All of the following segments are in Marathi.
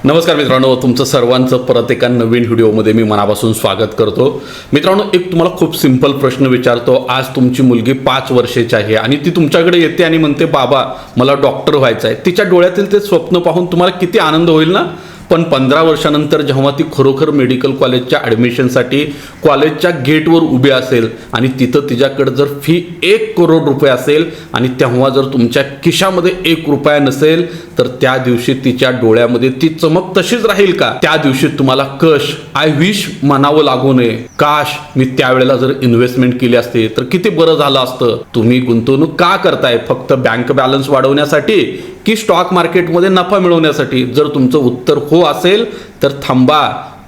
नमस्कार मित्रांनो, तुमचं सर्वांचं परत एका नवीन व्हिडिओमध्ये मी मनापासून स्वागत करतो. मित्रांनो, एक तुम्हाला खूप सिंपल प्रश्न विचारतो. आज तुमची मुलगी 5 वर्षाची आहे आणि ती तुमच्याकडे येते आणि म्हणते, बाबा मला डॉक्टर व्हायचं आहे. तिच्या डोळ्यातील ते स्वप्न पाहून तुम्हाला किती आनंद होईल ना. पण 15 वर्षानंतर जेव्हा ती खरोखर मेडिकल कॉलेजच्या ॲडमिशनसाठी कॉलेजच्या गेटवर उभी असेल आणि तिथं तिच्याकडे जर फी 1 करोड रुपये असेल आणि तेव्हा जर तुमच्या खिशामध्ये 1 रुपया नसेल, तर त्या दिवशी तिच्या डोळ्यामध्ये ती चमक तशीच राहील का? त्या दिवशी तुम्हाला आय विश म्हणावं लागू नये. काश मी त्यावेळेला जर इन्व्हेस्टमेंट केली असते तर किती बरं झालं असतं. तुम्ही गुंतवणूक का करताय? फक्त बँक बॅलन्स वाढवण्यासाठी की स्टॉक मार्केटमध्ये नफा मिळवण्यासाठी? जर तुमचं उत्तर हो असेल तर थांबा,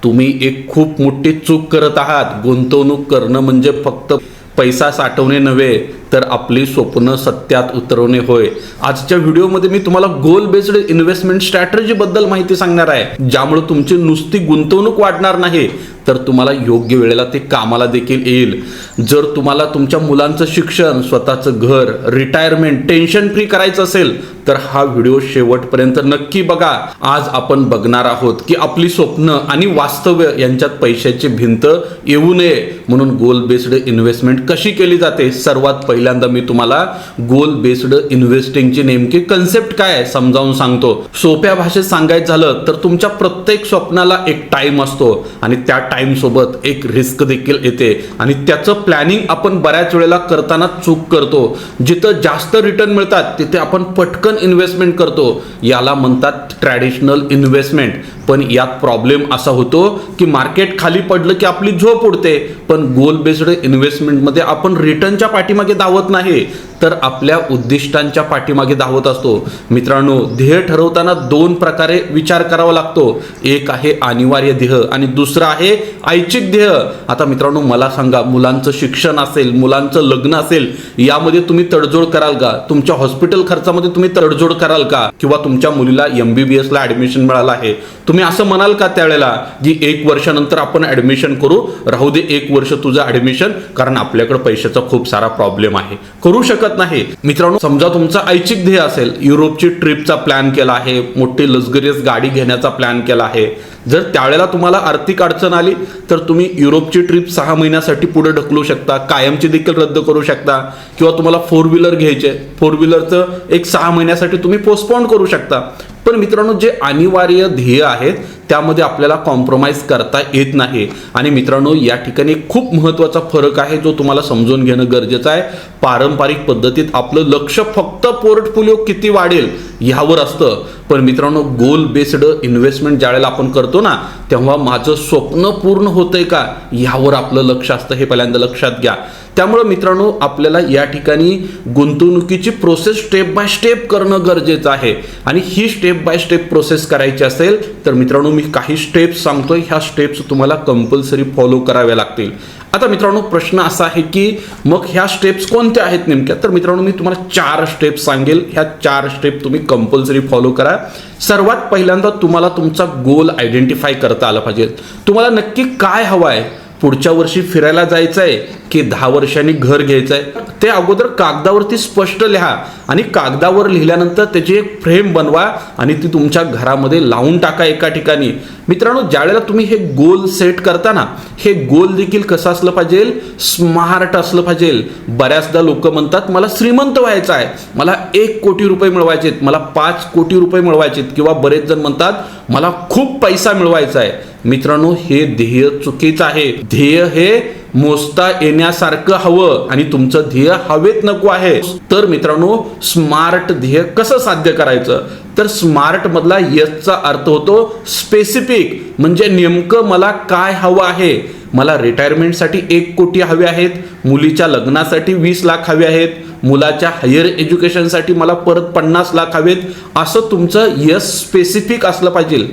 तुम्ही एक खूप मोठी चूक करत आहात. गुंतवणूक करणं म्हणजे फक्त पैसा साठवणे नव्हे, तर आपली स्वप्न सत्यात उतरवणे होय. आजच्या व्हिडिओमध्ये मी तुम्हाला गोल बेस्ड इन्व्हेस्टमेंट स्ट्रॅटेजी बद्दल माहिती सांगणार आहे, ज्यामुळे तुमची नुसती गुंतवणूक वाढणार नाही, तर तुम्हाला योग्य वेळेला ते कामाला देखील येईल. जर तुम्हाला तुमच्या मुलांचं शिक्षण, स्वतःचं घर, रिटायरमेंट टेन्शन फ्री करायचं असेल तर हा व्हिडिओ शेवटपर्यंत नक्की बघा. आज आपण बघणार आहोत की आपली स्वप्न आणि वास्तव्य यांच्यात पैशाची भिंत येऊ नये म्हणून गोल बेस्ड इन्व्हेस्टमेंट कशी केली जाते. सर्वात पहिल्यांदा मी तुम्हाला गोल बेस्ड इन्व्हेस्टिंगची नेमकी कन्सेप्ट काय आहे समजावून सांगतो. सोप्या भाषेत सांगायचं झालं तर तुमच्या प्रत्येक स्वप्नाला एक टाइम असतो आणि त्या टाइम सोबत एक रिस्क देखील येते आणि त्याचं प्लॅनिंग आपण बऱ्याच वेळेला करताना चूक करतो. जिथं जास्त रिटर्न मिळतात तिथे आपण पटकन इन्व्हेस्टमेंट करतो. याला म्हणतात ट्रॅडिशनल इन्व्हेस्टमेंट. पण यात प्रॉब्लेम असा होतो की मार्केट खाली पडलं की आपली झोप उडते. पण गोल बेस्ड इन्व्हेस्टमेंटमध्ये आपण रिटर्नच्या पाठीमागे धावत नाही, तर आपल्या उद्दिष्टांच्या पाठीमागे धावत असतो. मित्रांनो, ध्येय ठरवताना 2 प्रकारे विचार करावा लागतो. एक आहे अनिवार्य ध्येय आणि दुसरं आहे ऐच्छिक ध्येय. आता मित्रांनो, मला सांगा, मुलांचं शिक्षण असेल, मुलांचं लग्न असेल, यामध्ये तुम्ही तडजोड कराल का? तुमच्या हॉस्पिटल खर्चामध्ये तुम्ही तडजोड कराल का? किंवा तुमच्या मुलीला MBBS ला ऍडमिशन मिळालं आहे, तुम्ही असं म्हणाल का त्यावेळेला की 1 वर्षानंतर आपण ऍडमिशन करू, राहू दे 1 वर्ष तुझं ऍडमिशन, कारण आपल्याकडे पैशाचा खूप सारा प्रॉब्लेम आहे? करू शकत नाही. मित्रांनो, समजा तुमचा ऐच्छिक ध्येय असेल, युरोपची ट्रिपचा प्लॅन केला आहे, मोठी लक्झरियस गाडी घेण्याचा प्लॅन केला आहे. जर त्यावेळेला तुम्हाला आर्थिक अडचण आली तर तुम्ही युरोपची ट्रिप 6 महिन्यासाठी पुढे ढकलू शकता, कायमची देखील रद्द करू शकता. किंवा तुम्हाला 4 व्हीलर घ्यायचे, 4 व्हीलरचं एक 6 महिन्यासाठी तुम्ही पोस्टपोन करू शकता. पण मित्रांनो, जे अनिवार्य ध्येय आहेत त्यामध्ये आपल्याला कॉम्प्रोमाइज करता येत नाही. आणि मित्रांनो, या ठिकाणी खूप महत्त्वाचा फरक आहे जो तुम्हाला समजून घेणं गरजेचं आहे. पारंपरिक पद्धतीत आपलं लक्ष फक्त पोर्टफोलिओ किती वाढेल यावर असतं. पण मित्रांनो, गोल बेस्ड इन्व्हेस्टमेंट ज्यावेळेला आपण करतो ना, तेव्हा माझं स्वप्न पूर्ण होतंय का यावर आपलं लक्ष असतं. हे पहिल्यांदा लक्षात घ्या. त्यामुळे मित्रांनो, आपल्याला या ठिकाणी गुंतवणुकीची प्रोसेस स्टेप बाय स्टेप करणं गरजेचं आहे. आणि ही स्टेप बाय स्टेप प्रोसेस करायची असेल तर मित्रांनो, मी काही स्टेप्स सांगतोय, ह्या स्टेप्स तुम्हाला कंपल्सरी फॉलो कराव्या लागतील. आता मित्रांनो, प्रश्न असा आहे की मग ह्या स्टेप्स कोणत्या आहेत नेमक्या? तर मित्रांनो, मी तुम्हाला 4 स्टेप्स सांगेल. ह्या 4 स्टेप तुम्ही कंपल्सरी फॉलो करा. सर्वात पहिल्यांदा तुम्हाला तुमचा गोल आयडेंटिफाय करता आला पाहिजे. तुम्हाला नक्की काय हवं आहे? पुढच्या वर्षी फिरायला जायचं आहे की 10 वर्षांनी घर घ्यायचं आहे? ते अगोदर कागदावरती स्पष्ट लिहा आणि कागदावर लिहिल्यानंतर त्याची एक फ्रेम बनवा आणि ती तुमच्या घरामध्ये लावून टाका एका ठिकाणी. मित्रांनो, ज्यावेळेला तुम्ही हे गोल सेट करता ना, हे गोल देखील कसं असलं पाहिजे? स्मार्ट असलं पाहिजे. बऱ्याचदा लोक म्हणतात मला श्रीमंत व्हायचं आहे, मला 1 कोटी रुपये मिळवायचे, मला 5 कोटी रुपये मिळवायचे, किंवा बरेच जण म्हणतात मला खूप पैसा मिळवायचा आहे. मित्रांनो, हे ध्येय चुकीचं आहे. ध्येय हे मोजता येण्यासारखं हवं आणि तुमचं ध्येय हवेत नको आहे. तर मित्रांनो, स्मार्ट ध्येय कसं साध्य करायचं? तर स्मार्ट मधला चा अर्थ होतो स्पेसिफिक, म्हणजे नेमकं मला काय हवं आहे. मला रिटायरमेंटसाठी 1 कोटी हवे आहेत, मुलीच्या लग्नासाठी 20 लाख हवे आहेत, मुलाच्या हायर एज्युकेशनसाठी मला परत 50 लाख हवेत. असं तुमचं स्पेसिफिक असलं पाहिजे.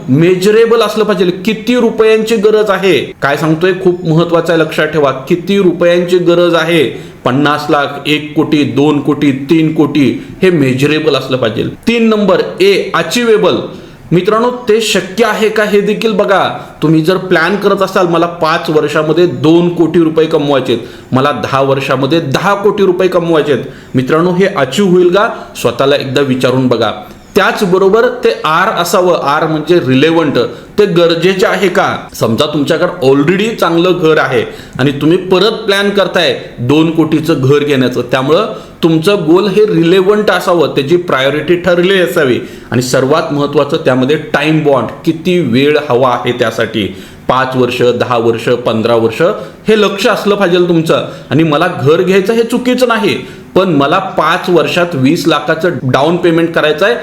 मेजरेबल असलं पाहिजे. किती रुपयांची गरज आहे? काय सांगतोय खूप महत्वाचं आहे, लक्षात ठेवा. किती रुपयांची गरज आहे? 50 लाख, 1 कोटी, 2 कोटी, 3 कोटी. हे मेजरेबल असलं पाहिजे. 3 नंबर अचिवेबल. मित्रांनो, ते शक्य आहे का हे देखील बघा. तुम्ही जर प्लॅन करत असाल मला 5 वर्षामध्ये 2 कोटी रुपये कमवायचेत, मला 10 वर्षामध्ये 10 कोटी रुपये कमवायचेत, मित्रांनो हे अचीव होईल का? स्वतःला एकदा विचारून बघा. त्याचबरोबर ते आर असावं, आर म्हणजे रिलेव्हंट, ते गरजेचे आहे का? समजा तुमच्याकडे ऑलरेडी चांगलं घर आहे आणि तुम्ही परत प्लॅन करताय 2 कोटीचं घर घेण्याचं, त्यामुळं तुमचं गोल हे रिलेव्हंट असावं, त्याची प्रायोरिटी ठरली असावी. आणि सर्वात महत्त्वाचं त्यामध्ये टाइम बॉन्ड, किती वेळ हवा आहे त्यासाठी, 5 वर्ष, 10 वर्ष, 15 वर्ष हे लक्ष असलं पाहिजे तुमचं. आणि मला घर घ्यायचं हे चुकीचं नाही, पण मला 5 वर्षात 20 लाखाचं डाऊन पेमेंट करायचं आहे,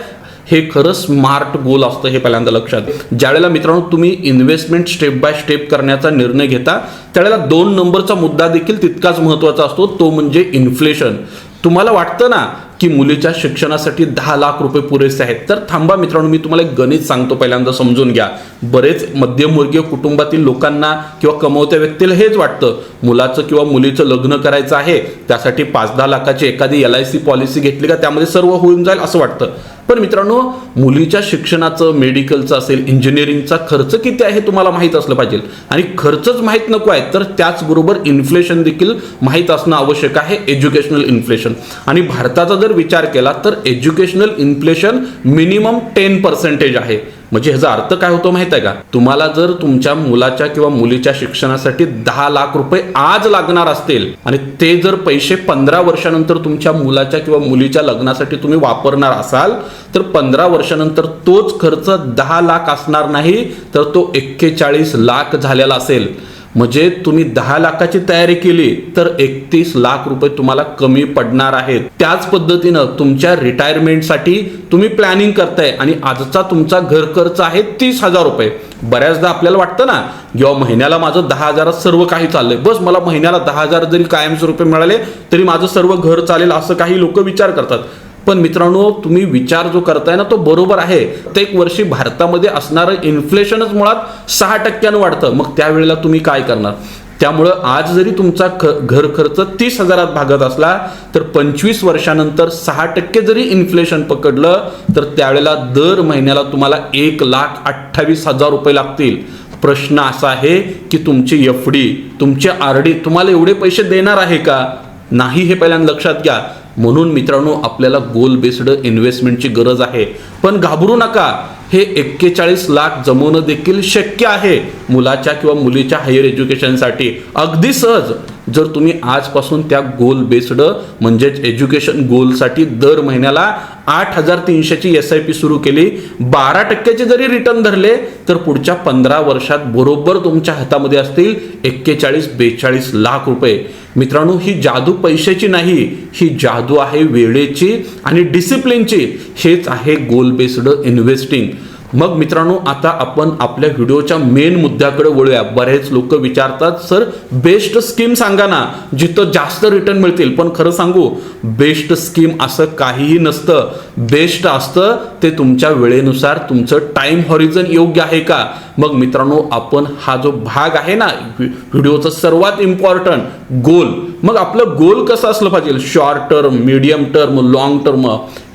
हे खरं स्मार्ट गोल असतं, हे पहिल्यांदा लक्षात. ज्यावेळेला मित्रांनो तुम्ही इन्व्हेस्टमेंट स्टेप बाय स्टेप करण्याचा निर्णय घेता, त्यावेळेला 2 नंबरचा मुद्दा देखील तितकाच महत्त्वाचा असतो, तो म्हणजे इन्फ्लेशन. तुम्हाला वाटतं ना की मुलीच्या शिक्षणासाठी 10 लाख रुपये पुरेसे आहेत, तर थांबा मित्रांनो, मी तुम्हाला एक गणित सांगतो, पहिल्यांदा समजून घ्या. बरेच मध्यमवर्गीय कुटुंबातील लोकांना किंवा कमवत्या व्यक्तीला हेच वाटतं, मुलाचं किंवा मुलीचं लग्न करायचं आहे, त्यासाठी 5-10 लाखाची एखादी LIC पॉलिसी घेतली का त्यामध्ये सर्व होऊन जाईल असं वाटतं. पण मित्रांनो, मुलीच्या शिक्षणाचं, मेडिकलचं असेल, इंजिनिअरिंगचा खर्च किती आहे तुम्हाला माहीत असलं पाहिजे. आणि खर्चच माहीत नको आहे तर त्याचबरोबर इन्फ्लेशन देखील माहीत असणं आवश्यक आहे, एज्युकेशनल इन्फ्लेशन. आणि भारताचा जर विचार केला तर एज्युकेशनल इन्फ्लेशन मिनिमम 10% आहे. म्हणजे ह्याचा अर्थ काय होतो माहित आहे का? तुम्हाला जर तुमच्या मुलाच्या किंवा मुलीच्या शिक्षणासाठी 10 लाख रुपये आज लागणार असतील आणि ते जर पैसे 15 वर्षानंतर तुमच्या मुलाच्या किंवा मुलीच्या लग्नासाठी तुम्ही वापरणार असाल, तर 15 वर्षानंतर तोच खर्च 10 लाख असणार नाही, तर तो 41 लाख झालेला असेल. म्हणजे तुम्ही 10 लाखाची तयारी केली तर 31 लाख रुपये तुम्हाला कमी पडणार आहेत. त्याच पद्धतीनं तुमच्या रिटायरमेंटसाठी तुम्ही प्लॅनिंग करताय आणि आजचा तुमचा घर खर्च आहे 30,000 रुपये. बऱ्याचदा आपल्याला वाटतं ना, किंवा महिन्याला माझं 10,000 सर्व काही चाललंय, बस मला महिन्याला 10,000 जरी कायमस्वरूपी मिळाले तरी माझं सर्व घर चालेल, असं काही लोक विचार करतात. पण मित्रांनो, तुम्ही विचार जो करताय ना तो बरोबर आहे. प्रत्येक वर्षी भारतामध्ये असणारं इन्फ्लेशनच मुळात 6% वाढतं. मग त्यावेळेला तुम्ही काय करणार? त्यामुळं आज जरी तुमचा घर खर्च 30,000 भागत असला तर 25 वर्षानंतर 6% जरी इन्फ्लेशन पकडलं तर त्यावेळेला दर महिन्याला तुम्हाला 1,28,000 रुपये लागतील. प्रश्न असा आहे की तुमची FD, तुमचे RD तुम्हाला एवढे पैसे देणार आहे का? नाही, हे पहिल्यांदा लक्षात घ्या. म्हणून मित्रांनो, आपल्याला गोल बेस्ड इन्व्हेस्टमेंटची गरज आहे. पण घाबरू नका, हे 41 लाख जमवणं देखील शक्य आहे मुलाच्या किंवा मुलीच्या हायर एज्युकेशनसाठी. अगदी सहज जर तुम्ही आजपासून त्या गोल बेस्ड म्हणजेच एज्युकेशन गोलसाठी दर महिन्याला 8,300ची SIP सुरू केली, 12% जरी रिटर्न धरले तर पुढच्या 15 वर्षात बरोबर तुमच्या हातामध्ये असतील 41-42 लाख रुपये. मित्रांनो, ही जादू पैशाची नाही, ही जादू आहे वेळेची आणि डिसिप्लिनची. हेच आहे गोल बेस्ड इन्व्हेस्टिंग. मग मित्रांनो, आता आपण आपल्या व्हिडिओच्या मेन मुद्द्याकडे वळूया. बरेच लोक विचारतात, सर बेस्ट स्कीम सांगा ना जिथं जास्त रिटर्न मिळतील. पण खरं सांगू, बेस्ट स्कीम असं काहीही नसतं. बेस्ट असतं ते तुमच्या वेळेनुसार, तुमचं टाइम हॉरिझन योग्य आहे का. मग मित्रांनो, आपण हा जो भाग आहे ना व्हिडिओचा सर्वात इम्पॉर्टंट गोल, मग आपलं गोल कसं असलं पाहिजे, short term, medium term, long term,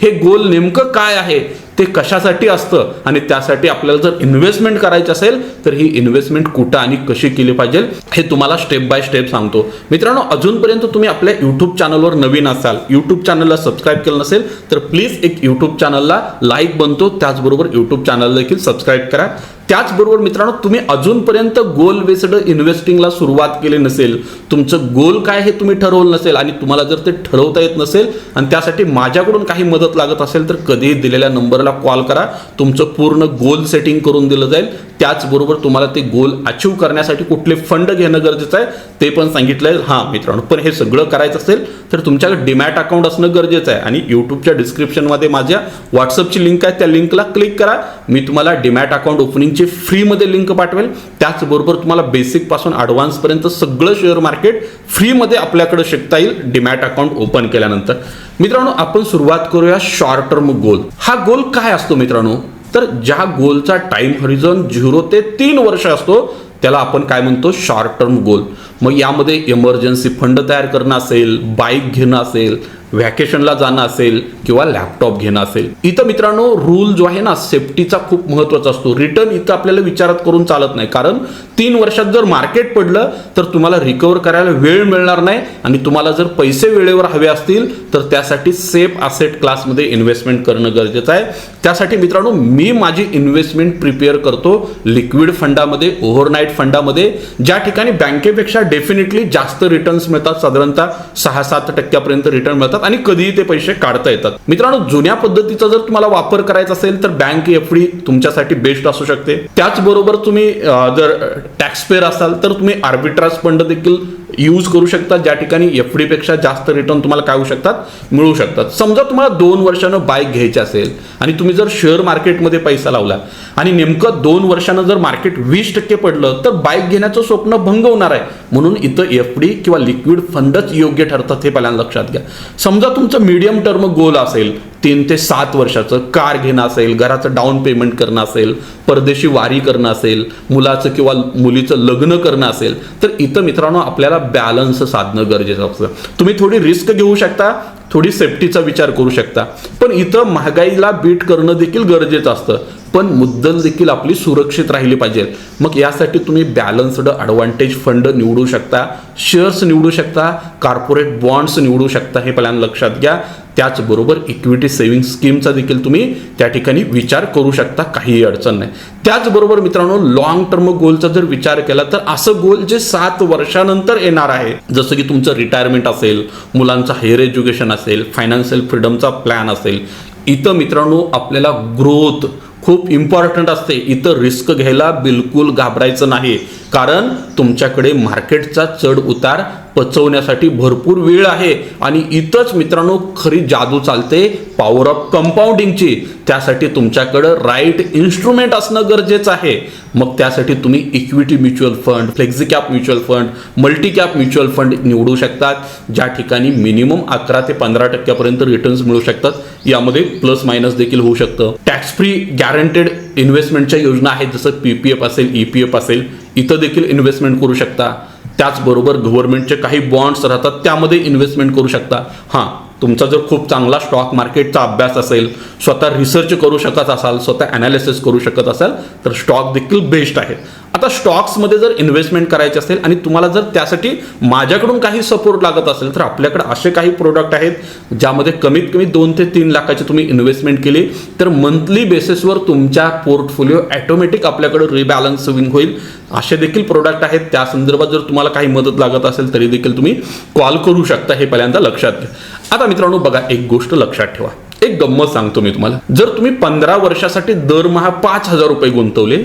हे गोल नेमकं काय आहे, ते कशासाठी असतं आणि त्यासाठी आपल्याला जर इन्व्हेस्टमेंट करायची असेल तर ही इन्व्हेस्टमेंट कुठं आणि कशी केली पाहिजे हे तुम्हाला स्टेप बाय स्टेप सांगतो. मित्रांनो, अजूनपर्यंत तुम्ही आपल्या यूट्यूब चॅनलवर नवीन असाल, यूट्यूब चॅनलला सबस्क्राईब केलं नसेल तर प्लीज एक यूट्यूब चॅनलला लाईक बनतो, त्याचबरोबर यूट्यूब चॅनलला देखील सबस्क्राईब करा. त्याचबरोबर मित्रांनो, तुम्ही अजूनपर्यंत गोल बेस्ड इन्व्हेस्टिंगला सुरुवात केली नसेल, तुमचं गोल काय हे तुम्ही ठरवलं नसेल आणि तुम्हाला जर ते ठरवता येत नसेल आणि त्यासाठी माझ्याकडून काही मदत लागत असेल तर कधीही दिलेल्या नंबरला कॉल करा. तुमचं पूर्ण गोल सेटिंग करून दिलं जाईल. त्याचबरोबर तुम्हाला ते गोल अचीव करण्यासाठी कुठले फंड घेणं गरजेचं आहे ते पण सांगितलंय. हां मित्रांनो, पण हे सगळं करायचं असेल तर तुमच्याकडे डीमॅट अकाउंट असणं गरजेचं आहे. आणि यूट्यूबच्या डिस्क्रिप्शनमध्ये माझ्या व्हॉट्सअपची लिंक आहे, त्या लिंकला क्लिक करा. मी तुम्हाला डीमॅट अकाउंट ओपनिंगची फ्रीमध्ये लिंक पाठवेल. त्याचबरोबर तुम्हाला बेसिक पासून ॲडव्हान्स पर्यंत सगळं शेअर मार्केट फ्रीमध्ये आपल्याकडे शिकता येईल डीमॅट अकाउंट ओपन केल्यानंतर. मित्रांनो, आपण सुरुवात करूया शॉर्ट टर्म गोल. हा गोल काय असतो मित्रांनो, तर ज्या गोलचा टाइम हॉरिझन 0 ते 3 वर्ष असतो त्याला आपण काय म्हणतो, शॉर्ट टर्म गोल. मग यामध्ये इमर्जन्सी फंड तयार करणं असेल, बाईक घेणं असेल, व्हॅकेशनला जाणं असेल किंवा लॅपटॉप घेणं असेल. इथं मित्रांनो रूल जो आहे ना सेफ्टीचा खूप महत्त्वाचा असतो. रिटर्न इथं आपल्याला विचारात करून चालत नाही, कारण 3 वर्षात जर मार्केट पडलं तर तुम्हाला रिकवर करायला वेळ मिळणार नाही आणि तुम्हाला जर पैसे वेळेवर हवे असतील तर त्यासाठी सेफ असेट क्लासमध्ये इन्व्हेस्टमेंट करणं गरजेचं आहे. त्यासाठी मित्रांनो मी माझी इन्व्हेस्टमेंट प्रिपेअर करतो लिक्विड फंडामध्ये, ओव्हरनाईट फंडामध्ये, ज्या ठिकाणी बँकेपेक्षा डेफिनेटली जास्त रिटर्न्स मिळतात. साधारणतः 6-7% रिटर्न मिळतात आणि कधीही ते पैसे काढता येतात. मित्रांनो जुन्या पद्धतीचा जर तुम्हाला वापर करायचा असेल तर बँक एफडी तुमच्यासाठी बेस्ट असू शकते. त्याचबरोबर तुम्ही जर टॅक्स पेअर असाल तर तुम्ही आर्बिट्राज फंड देखील यूज करू शकता, ज्या ठिकाणी एफडी पेक्षा जास्त रिटर्न तुम्हाला काय होऊ शकतात, मिळू शकतात. समजा तुम्हाला 2 वर्षानं बाईक घ्यायची असेल आणि तुम्ही जर शेअर मार्केटमध्ये पैसा लावला आणि नेमकं 2 वर्षानं जर मार्केट 20% पडलं तर बाईक घेण्याचं स्वप्न भंग होणार आहे. म्हणून इथं एफडी किंवा लिक्विड फंडच योग्य ठरतात हे पहिल्यांदा लक्षात घ्या. समजा तुमचं मीडियम टर्म गोल असेल 3 ते 7 वर्षाचं, कार घेणं असेल, घराचं डाऊन पेमेंट करणं असेल, परदेशी वारी करणं असेल, मुलाचं किंवा मुलीचं लग्न करणं असेल, तर इथं मित्रांनो आपल्याला बॅलन्स साधणं गरजेचं असतं. तुम्ही थोडी रिस्क घेऊ शकता, थोडी सेफ्टीचा विचार करू शकता, पण इथं महागाईला बीट करणं देखील गरजेचं असतं, पण मुद्दल देखील आपली सुरक्षित राहिली पाहिजे. मग यासाठी तुम्ही बॅलन्स्ड ॲडव्हान्टेज फंड निवडू शकता, शेअर्स निवडू शकता, कॉर्पोरेट बॉन्ड्स निवडू शकता, हे पहिल्यांदा लक्षात घ्या. त्याचबरोबर इक्विटी सेव्हिंग स्कीमचा देखील तुम्ही त्या ठिकाणी विचार करू शकता, काहीही अडचण नाही. त्याचबरोबर मित्रांनो लॉंग टर्म गोलचा जर विचार केला तर असं गोल जे 7 वर्षानंतर येणार आहे, जसं की तुमचं रिटायरमेंट असेल, मुलांचं हायर एज्युकेशन असेल, फायनान्शियल फ्रीडमचा प्लॅन असेल, इथं मित्रांनो आपल्याला ग्रोथ खूप इम्पॉर्टंट असते. इथं रिस्क घ्यायला बिलकुल घाबरायचं नाही, कारण तुमच्याकडे मार्केटचा चढ उतार पचवण्यासाठी भरपूर वेळ आहे आणि इथंच मित्रांनो खरी जादू चालते पॉवर ऑफ कंपाऊंडिंगची. त्यासाठी तुमच्याकडे राईट इन्स्ट्रुमेंट असणं गरजेचं आहे. मग त्यासाठी तुम्ही equity mutual fund, flexi cap mutual fund, multi cap mutual fund निवडू शकतात, ज्या ठिकाणी मिनिमम 11 ते 15% रिटर्न्स मिळू शकतात. यामध्ये प्लस मायनस देखील होऊ शकतं. टॅक्स फ्री गॅरंटेड इन्व्हेस्टमेंटच्या योजना आहेत, जसं PPF असेल, EPF असेल, इथं देखील इन्व्हेस्टमेंट करू शकता. त्याचबरोबर गव्हर्नमेंटचे काही बॉन्ड्स राहतात, त्यामध्ये इन्व्हेस्टमेंट करू शकता. हां, तुमचा जर खूप चांगला स्टॉक मार्केटचा अभ्यास असेल, स्वतः रिसर्च करू शकत असाल, स्वतः ॲनालिसिस करू शकत असाल तर स्टॉक देखील बेस्ट आहे. आता स्टॉक्समध्ये जर इन्व्हेस्टमेंट करायची असेल आणि तुम्हाला जर त्यासाठी माझ्याकडून काही सपोर्ट लागत असेल तर आपल्याकडे असे काही प्रोडक्ट आहेत ज्यामध्ये कमीत कमी 2 ते 3 लाखाची तुम्ही इन्व्हेस्टमेंट केली तर मंथली बेसिसवर तुमच्या पोर्टफोलिओ ऑटोमॅटिक आपल्याकडे रिबॅलन्सिंग होईल. असे देखील प्रोडक्ट आहेत. त्या संदर्भात जर तुम्हाला काही मदत लागत असेल तरी देखील तुम्ही कॉल करू शकता, हे पहिल्यांदा लक्षात घ्या. आता मित्रांनो बघा, एक गोष्ट लक्षात ठेवा, एक गंमत सांगतो मी तुम्हाला. जर तुम्ही 15 वर्षासाठी दरमहा 5,000 रुपये गुंतवले,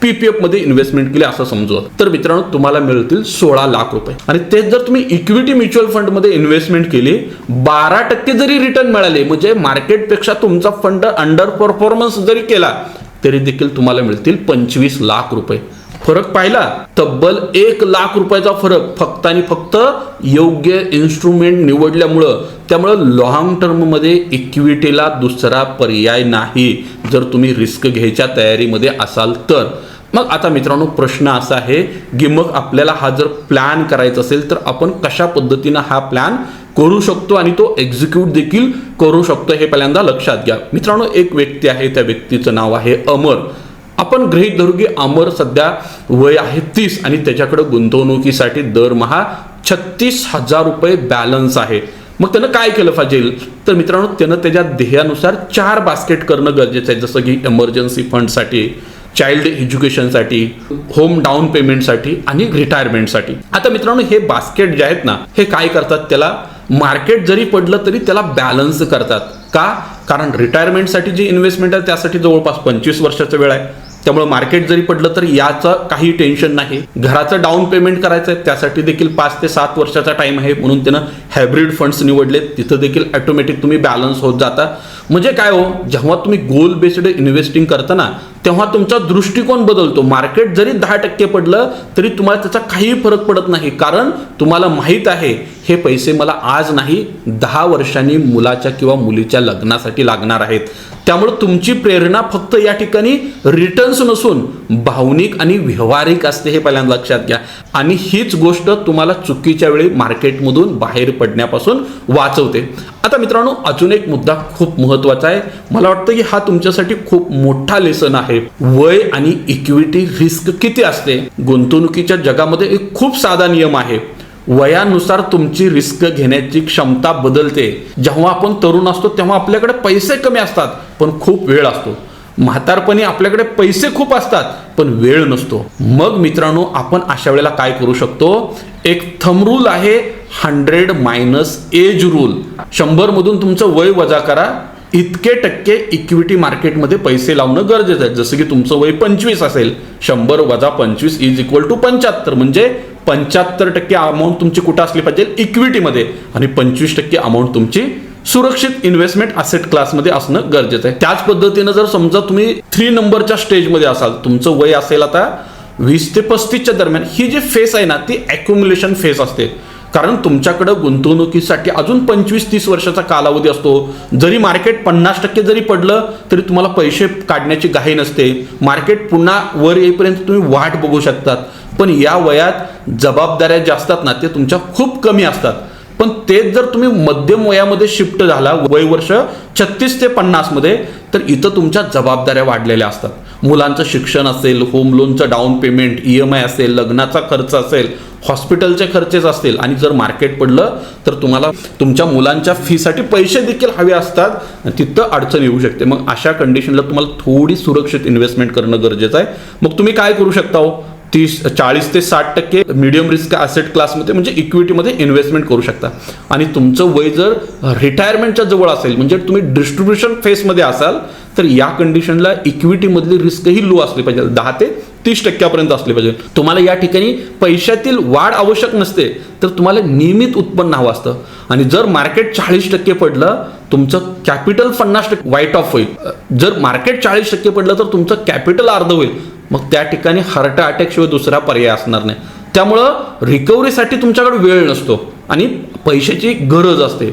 PPF मध्ये इन्व्हेस्टमेंट केली असं समजू, तर मित्रांनो तुम्हाला मिळतील 16 लाख रुपये. आणि तेच जर तुम्ही इक्विटी म्युच्युअल फंड मध्ये इन्व्हेस्टमेंट केली, 12% जरी रिटर्न मिळाले, म्हणजे मार्केटपेक्षा तुमचा फंड अंडर परफॉर्मन्स जरी केला तरी देखील तुम्हाला मिळतील 25 लाख रुपये. फरक पाहिला, तब्बल 1 लाख रुपयाचा फरक फक्त आणि फक्त योग्य इन्स्ट्रुमेंट निवडल्यामुळं. त्यामुळं लॉंग टर्ममध्ये इक्विटीला दुसरा पर्याय नाही जर तुम्ही रिस्क घ्यायच्या तयारीमध्ये असाल तर. मग आता मित्रांनो प्रश्न असा आहे की मग आपल्याला हा जर प्लॅन करायचा असेल तर आपण कशा पद्धतीनं हा प्लॅन करू शकतो आणि तो एक्झिक्यूट देखील करू शकतो, हे पहिल्यांदा लक्षात घ्या. मित्रांनो एक व्यक्ती आहे, त्या व्यक्तीचं नाव आहे अमर. आपण गृहीत धरू की अमर सध्या वय आहे 30 आणि त्याच्याकडे गुंतवणुकीसाठी दरमहा 36,000 रुपये बॅलन्स आहे. मग त्यानं काय केलं पाहिजे, तर मित्रांनो त्यानं त्याच्या ध्येयानुसार 4 बास्केट करणं गरजेचं आहे, जसं की इमर्जन्सी फंडसाठी, चाइल्ड एज्युकेशनसाठी, होम डाऊन पेमेंटसाठी आणि रिटायरमेंटसाठी. आता मित्रांनो हे बास्केट जे आहेत ना, हे काय करतात, त्याला मार्केट जरी पडलं तरी त्याला बॅलन्स करतात. का? कारण रिटायरमेंटसाठी जी इन्व्हेस्टमेंट आहे त्यासाठी जवळपास 25 वर्षाचा वेळ आहे. त्यामुळे मार्केट जरी पडलं तर याचं काही टेन्शन नाही. घराचं डाऊन पेमेंट करायचं आहे त्यासाठी देखील 5 ते 7 वर्षाचा टाइम आहे, म्हणून त्यानं हायब्रिड फंड्स निवडले. तिथं देखील ऑटोमॅटिक तुम्ही बॅलन्स होत जाता. म्हणजे काय हो, जेव्हा तुम्ही गोल बेस्ड इन्व्हेस्टिंग करता ना तेव्हा तुमचा दृष्टिकोन बदलतो. मार्केट जरी 10% पडलं तरी तुम्हाला त्याचा काही फरक पडत नाही, कारण तुम्हाला माहीत आहे हे पैसे मला आज नाही 10 वर्षांनी मुलाच्या किंवा मुलीच्या लग्नासाठी लागणार आहेत. त्यामुळे तुमची प्रेरणा फक्त या ठिकाणी रिटर्न्स नसून भावनिक आणि व्यावहारिक असते, हे पहिल्यांदा लक्षात घ्या. आणि हीच गोष्ट तुम्हाला चुकीच्या वेळी मार्केटमधून बाहेर पडण्यापासून वाचवते. आता मित्रांनो, अजून एक मुद्दा खूप महत्वाचा आहे. मला वाटतं की हा तुमच्यासाठी खूप मोठा लेसन आहे. वय आणि इक्विटी रिस्क किती असते? गुंतवणुकीच्या जगामध्ये एक खूप साधा नियम आहे. वयानुसार तुमची रिस्क घेण्याची क्षमता बदलते. जेव्हा आपण तरुण असतो तेव्हा आपल्याकडे पैसे कमी असतात पण खूप वेळ असतो. म्हातारपणी आपल्याकडे पैसे खूप असतात पण वेळ नसतो. मग मित्रांनो, आपण अशा वेळेला काय करू शकतो? एक थंब रूल आहे, 100 मायनस एज रूल. 100 मधून तुमचं वय वजा करा, इतके टक्के इक्विटी मार्केटमध्ये पैसे लावणं गरजेचं आहे. जसं की तुमचं वय 25 असेल, 100 वजा 25 इज इक्वल टू 75. म्हणजे 75% अमाऊंट तुमची कुठं असली पाहिजे? इक्विटीमध्ये. आणि 25% अमाऊंट तुमची सुरक्षित इन्व्हेस्टमेंट असेट क्लासमध्ये असणं गरजेचं आहे. त्याच पद्धतीनं जर समजा तुम्ही 3 नंबरच्या स्टेजमध्ये असाल, तुमचं वय असेल आता 20 ते 35च्या दरम्यान, ही जी फेस आहे ना ती ॲक्युम्युलेशन फेस असते. कारण तुमच्याकडे गुंतवणुकीसाठी अजून 25-30 वर्षाचा कालावधी असतो. जरी मार्केट 50% जरी पडलं तरी तुम्हाला पैसे काढण्याची घाई नसते. मार्केट पुन्हा वर येईपर्यंत तुम्ही वाट बघू शकतात. पण या वयात जबाबदाऱ्या ज्या असतात ना ते तुमच्या खूप कमी असतात. पण तेच जर तुम्ही मध्यम वयामध्ये शिफ्ट झाला, वय वर्ष 36 ते 50 मध्ये, तर इथं तुमच्या जबाबदाऱ्या वाढलेल्या असतात. मुलांचं शिक्षण असेल, होम लोनचं डाऊन पेमेंट, EMI असेल, लग्नाचा खर्च असेल, हॉस्पिटलचे खर्चेस असतील. आणि जर मार्केट पडलं तर तुम्हाला तुमच्या मुलांच्या फीसाठी पैसे देखील हवे असतात. तिथं अडचण येऊ शकते. मग अशा कंडिशनला तुम्हाला थोडी सुरक्षित इन्व्हेस्टमेंट करणं गरजेचं आहे. मग तुम्ही काय करू शकता हो? 40 ते 60% मीडियम रिस्क ॲसेट क्लासमध्ये म्हणजे इक्विटीमध्ये इन्व्हेस्टमेंट करू शकता. आणि तुमचं वय जर रिटायरमेंटच्या जवळ असेल, म्हणजे तुम्ही डिस्ट्रीब्युशन फेसमध्ये असाल, तर या कंडिशनला इक्विटीमधली रिस्कही लो असली पाहिजे. 10 ते 30% असली पाहिजे. तुम्हाला या ठिकाणी पैशातील वाढ आवश्यक नसते, तर तुम्हाला नियमित उत्पन्न हवं असतं. आणि जर मार्केट 40% पडलं, तुमचं कॅपिटल 50% वाईट ऑफ होईल. जर मार्केट 40% पडलं तर तुमचं कॅपिटल अर्ध होईल. मग त्या ठिकाणी हार्ट अटॅक शिवाय दुसरा पर्याय असणार नाही. त्यामुळं रिकव्हरीसाठी तुमच्याकडे वेळ नसतो आणि पैशाची गरज असते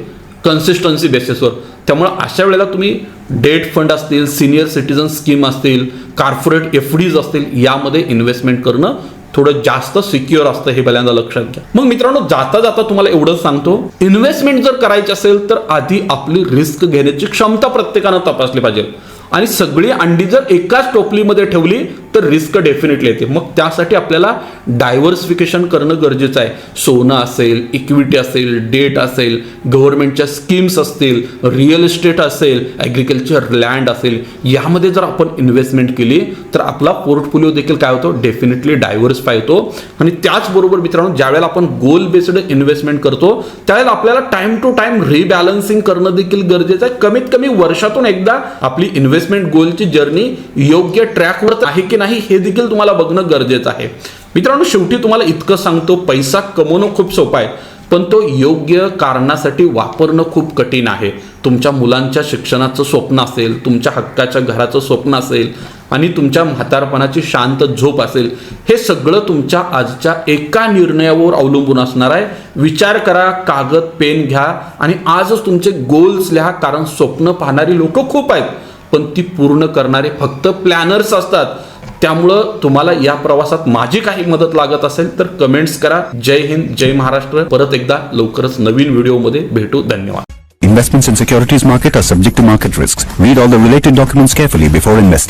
कन्सिस्टन्सी बेसिसवर. त्यामुळं अशा वेळेला तुम्ही डेट फंड असतील, सिनियर सिटीजन स्कीम असतील, कॉर्पोरेट FDs असतील, यामध्ये इन्व्हेस्टमेंट करणं थोडं जास्त सिक्युअर असतं, हे पहिल्यांदा लक्षात घ्या. मग मित्रांनो, जाता जाता तुम्हाला एवढंच सांगतो, इन्व्हेस्टमेंट जर करायची असेल तर आधी आपली रिस्क घेण्याची क्षमता प्रत्येकानं तपासली पाहिजे. आणि सगळी अंडी जर एकाच टोपलीमध्ये ठेवली तर रिस्क डेफिनेटली येते. मग त्यासाठी आपल्याला डायव्हर्सिफिकेशन करणं गरजेचं आहे. सोनं असेल, इक्विटी असेल, डेट असेल, गव्हर्नमेंटच्या स्कीम्स असतील, रिअल इस्टेट असेल, ॲग्रिकल्चर लँड असेल, यामध्ये जर आपण इन्व्हेस्टमेंट केली तर आपला पोर्टफोलिओ देखील काय होतो? डेफिनेटली डायव्हर्सिफाय होतो. आणि त्याचबरोबर मित्रांनो, ज्यावेळेला आपण गोल बेस्ड इन्व्हेस्टमेंट करतो त्यावेळेला आपल्याला टाइम टू टाइम रिबॅलन्सिंग करणं देखील गरजेचं आहे. कमीत कमी वर्षातून एकदा आपली इन्व्हेस्टमेंट गोलची जर्नी योग्य ट्रॅकवर आहे की नाही हे देखील तुम्हाला बघणं गरजेचं आहे. मित्रांनो, शेवटी तुम्हाला इतकं सांगतो, पैसा कमवणं खूप सोपं आहे, पण तो योग्य कारणासाठी वापरणं खूप कठीण आहे. तुमच्या मुलांच्या शिक्षणाचं स्वप्न असेल, तुमच्या हक्काच्या घराचं स्वप्न असेल आणि तुमच्या म्हातारपणाची शांत झोप असेल, हे सगळं तुमच्या आजच्या एका निर्णयावर अवलंबून असणार आहे. विचार करा, कागद पेन घ्या आणि आजच तुमचे गोल्स लिहा. कारण स्वप्न पाहणारी लोक खूप आहेत, पण ती पूर्ण करणारे फक्त प्लॅनर्स असतात. त्यामुळं तुम्हाला या प्रवासात माझी काही मदत लागत असेल तर कमेंट्स करा. जय हिंद, जय महाराष्ट्र. परत एकदा लवकरच नवीन व्हिडिओमध्ये भेटू. धन्यवाद. Investments in securities market are subject to market risks. Read all the related documents carefully before investing.